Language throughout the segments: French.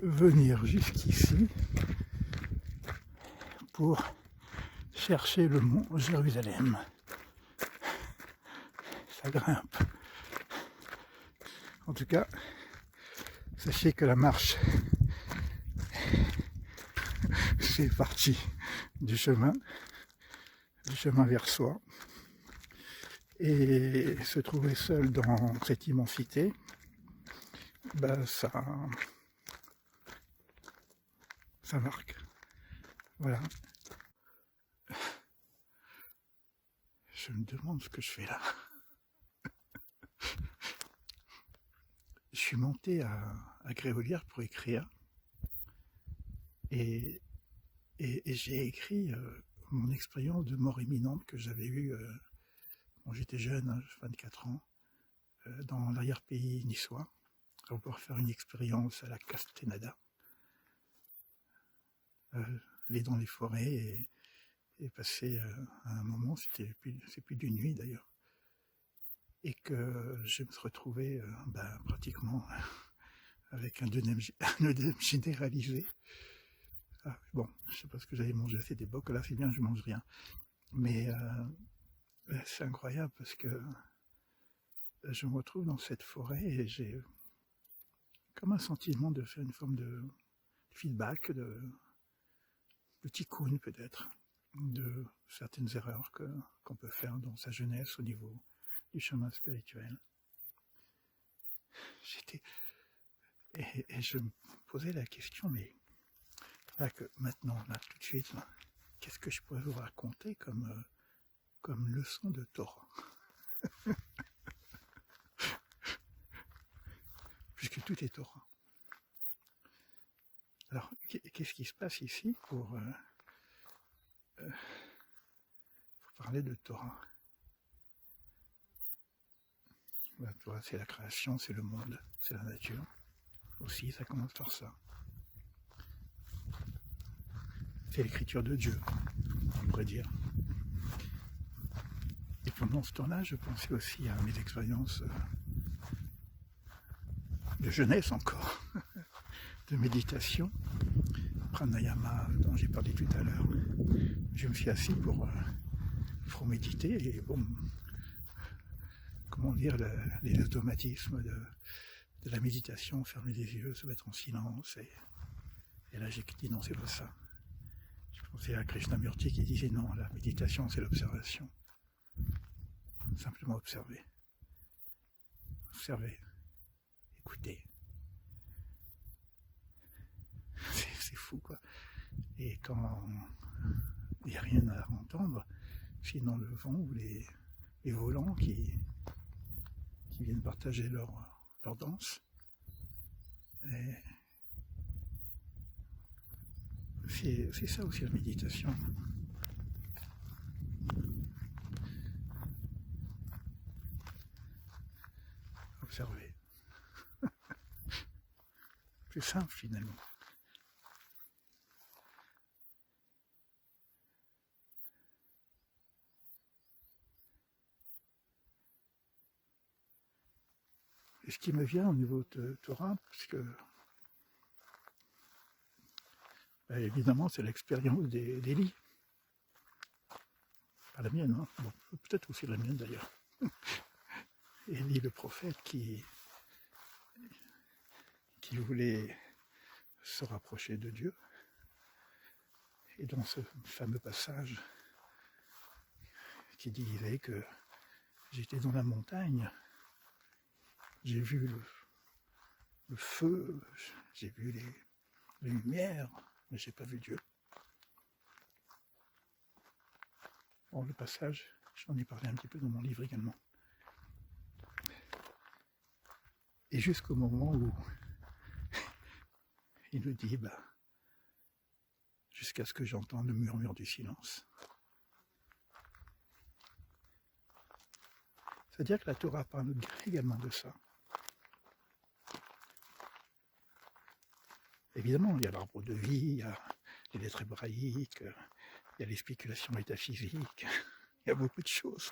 venir jusqu'ici pour chercher le mont Jérusalem. Ça grimpe. En tout cas, sachez que la marche fait partie du chemin vers soi. Et se trouver seul dans cette immensité, ça marque. Voilà. Je me demande ce que je fais là. Je suis monté à Gréolière pour écrire et j'ai écrit mon expérience de mort imminente que j'avais eue quand j'étais jeune, hein, 24 ans, dans l'arrière-pays niçois, pour pouvoir faire une expérience à la Castenada, aller dans les forêts et passer un moment, c'est plus d'une nuit d'ailleurs, et que je me suis retrouvé pratiquement avec un œdème généralisé. Ah, bon, je sais pas ce que j'avais mangé à cette époque, là c'est bien, je mange rien. Mais c'est incroyable parce que je me retrouve dans cette forêt et j'ai comme un sentiment de faire une forme de feedback, de tikkun peut-être, de certaines erreurs qu'on peut faire dans sa jeunesse au niveau du chemin spirituel. Et je me posais la question, mais là que maintenant, là tout de suite, là, qu'est-ce que je pourrais vous raconter comme leçon de Torah? Puisque tout est Torah. Alors, qu'est-ce qui se passe ici pour parler de Torah? La Torah, c'est la création, c'est le monde, c'est la nature. Aussi, ça commence par ça. C'est l'écriture de Dieu, on pourrait dire. Et pendant ce temps-là, je pensais aussi à mes expériences de jeunesse encore, de méditation, pranayama, dont j'ai parlé tout à l'heure. Je me suis assis pour méditer et bon, comment dire, les automatismes de la méditation, fermer les yeux, se mettre en silence. Et là j'ai dit non, c'est pas ça. Je pensais à Krishnamurti qui disait non, la méditation c'est l'observation. Simplement observer. Observer. Écouter. C'est fou quoi. Et quand il n'y a rien à entendre, sinon le vent ou les volants qui viennent partager leur danse. C'est ça aussi la méditation. Observer. C'est simple finalement. Et ce qui me vient au niveau de Torah, parce que évidemment c'est l'expérience d'Élie. Pas la mienne, hein. Bon, peut-être aussi la mienne d'ailleurs. Élie le prophète qui voulait se rapprocher de Dieu. Et dans ce fameux passage qui disait que j'étais dans la montagne, j'ai vu le feu, j'ai vu les lumières, mais j'ai pas vu Dieu. Bon, le passage, j'en ai parlé un petit peu dans mon livre également. Et jusqu'au moment où il nous dit, jusqu'à ce que j'entende le murmure du silence. C'est-à-dire que la Torah parle également de ça. Évidemment, il y a l'arbre de vie, il y a les lettres hébraïques, il y a les spéculations métaphysiques, il y a beaucoup de choses.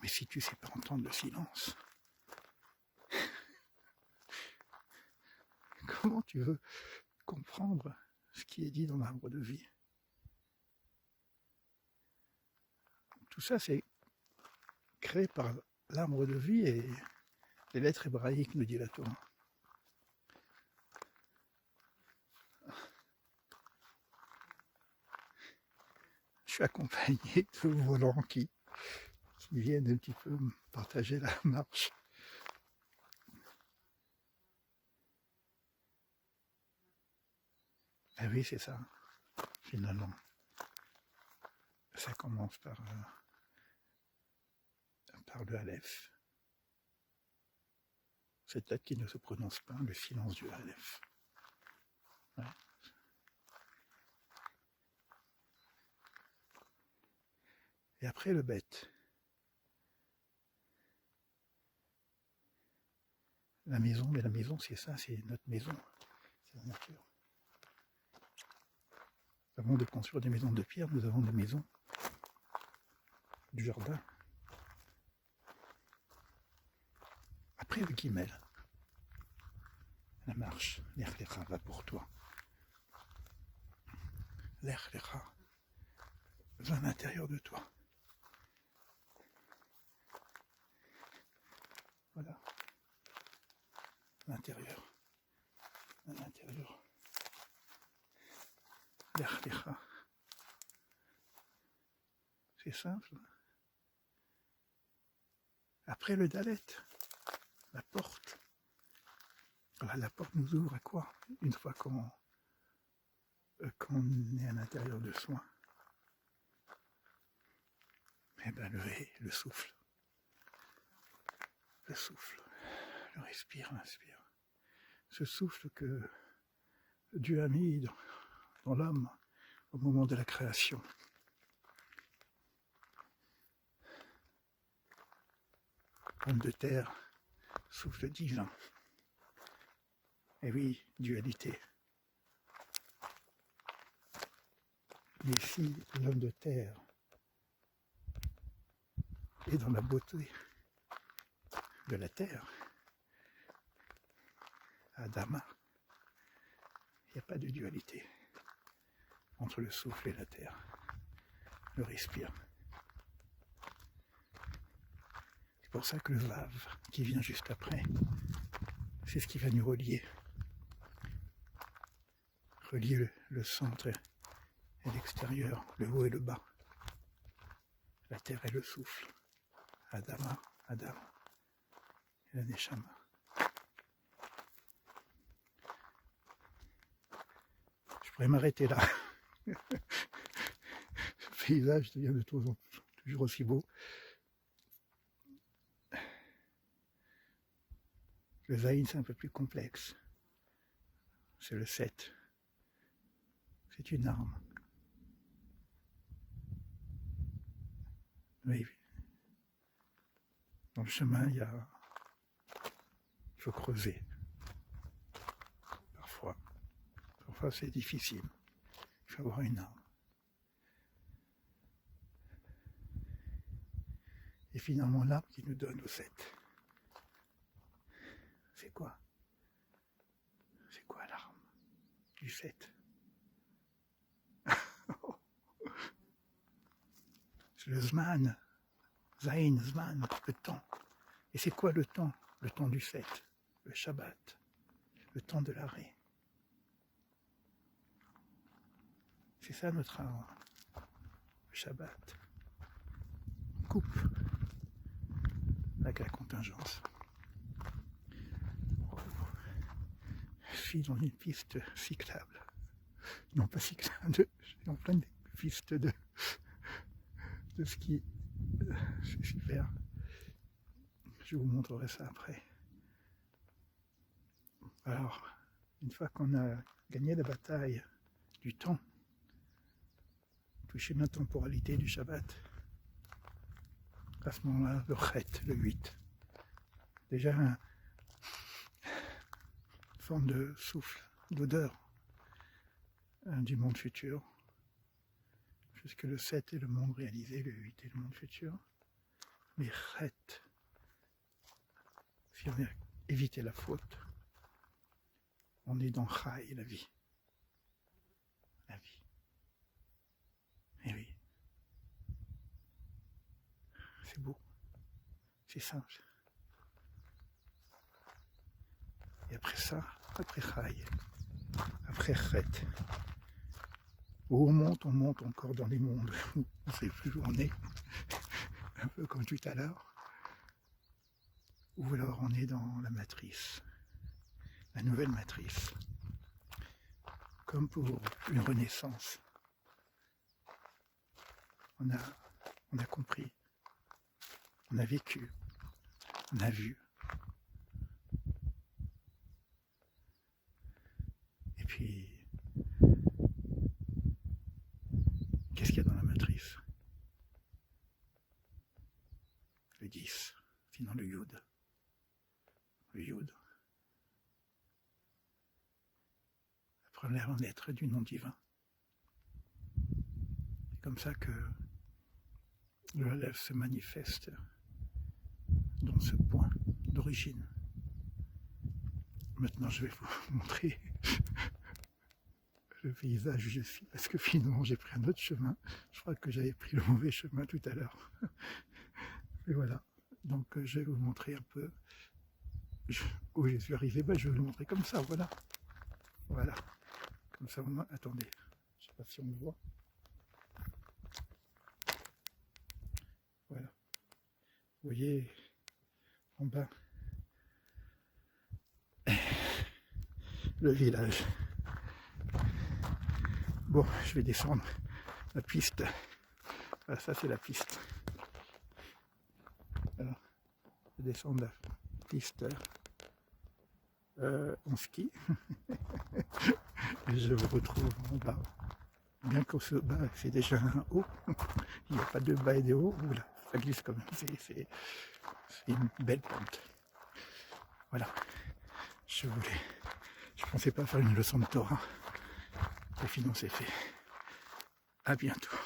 Mais si tu ne sais pas entendre le silence, comment tu veux comprendre ce qui est dit dans l'arbre de vie? Tout ça, c'est créé par l'arbre de vie et les lettres hébraïques, nous dit la Torah. Je suis accompagné de volants qui viennent un petit peu partager la marche. Ah oui, c'est ça, finalement. Ça commence par le Aleph. Cette lettre qui ne se prononce pas, le silence du Aleph. Ouais. Et après le bête. La maison, mais la maison c'est ça, c'est notre maison, c'est la nature. Avant de construire des maisons de pierre, nous avons des maisons du jardin. Après le guimel, la marche, l'air Léra va pour toi. L'air Léra va à l'intérieur de toi. Voilà. L'intérieur. À l'intérieur. L'air Léra. C'est simple. Après le Dalet, la porte. Alors, la porte nous ouvre à quoi? Une fois qu'on est à l'intérieur de soi. Eh bien, le souffle. Le souffle. Le respire, l'inspire. Ce souffle que Dieu a mis dans l'homme au moment de la création. Homme de terre, souffle divin. Et oui, dualité. Mais si l'homme de terre est dans la beauté de la terre, Adama, il n'y a pas de dualité entre le souffle et la terre. Le respire. C'est pour ça que le Vav, qui vient juste après, c'est ce qui va nous relier. Relier le centre et l'extérieur, le haut et le bas. La terre et le souffle. Adama, Adam. Et la Neshama. Je pourrais m'arrêter là. Le paysage devient de toujours aussi beau. Le Zaïn, c'est un peu plus complexe. C'est le 7. C'est une arme. Mais dans le chemin, il faut creuser. Parfois c'est difficile. Il faut avoir une arme. Et finalement, l'arme qui nous donne au 7. C'est quoi? C'est quoi l'arme du 7? C'est le Zman. Zain, Zman, le temps. Et c'est quoi le temps? Le temps du 7. Le Shabbat. Le temps de l'arrêt. C'est ça notre arme. Le Shabbat. On coupe avec la contingence. Je suis dans une piste cyclable. Non, pas cyclable, je suis en pleine piste de ski. C'est super. Je vous montrerai ça après. Alors, une fois qu'on a gagné la bataille du temps, touché l'intemporalité du Shabbat, à ce moment-là, le Chet, le 8. Déjà, une forme de souffle, d'odeur du monde futur. Puisque le 7 est le monde réalisé, le 8 est le monde futur. Mais Chet, si on a évité la faute, on on est dans Chai, la vie. La vie. Et oui. C'est beau. C'est simple. Et après ça, après Chai, après Chet, où on monte encore dans les mondes, on ne sait plus où on est, un peu comme tout à l'heure, ou alors on est dans la matrice, la nouvelle matrice, comme pour une renaissance. On a compris, on a vécu, on a vu. Et puis, qu'est-ce qu'il y a dans la matrice? Le 10, sinon le Yud. Le Yud. La première lettre du nom divin. C'est comme ça que le Aleph se manifeste dans ce point d'origine. Maintenant, je vais vous montrer le paysage où je suis, parce que finalement, j'ai pris un autre chemin. Je crois que j'avais pris le mauvais chemin tout à l'heure. Et voilà. Donc, je vais vous montrer un peu où je suis arrivé. Ben, je vais vous le montrer comme ça, voilà. Voilà. Comme ça, attendez. Je ne sais pas si on le voit. Voilà. Vous voyez, en bas, le village. Bon, je vais descendre la piste. Voilà, ça c'est la piste. Voilà. Je vais descendre la piste en ski. Et je vous retrouve en bas. Bien qu'au bas, c'est déjà un haut. Il n'y a pas de bas et de haut. Voilà, ça glisse quand même. C'est une belle pente. Voilà. Je pensais pas faire une leçon de Torah. Et finalement c'est fait. À bientôt.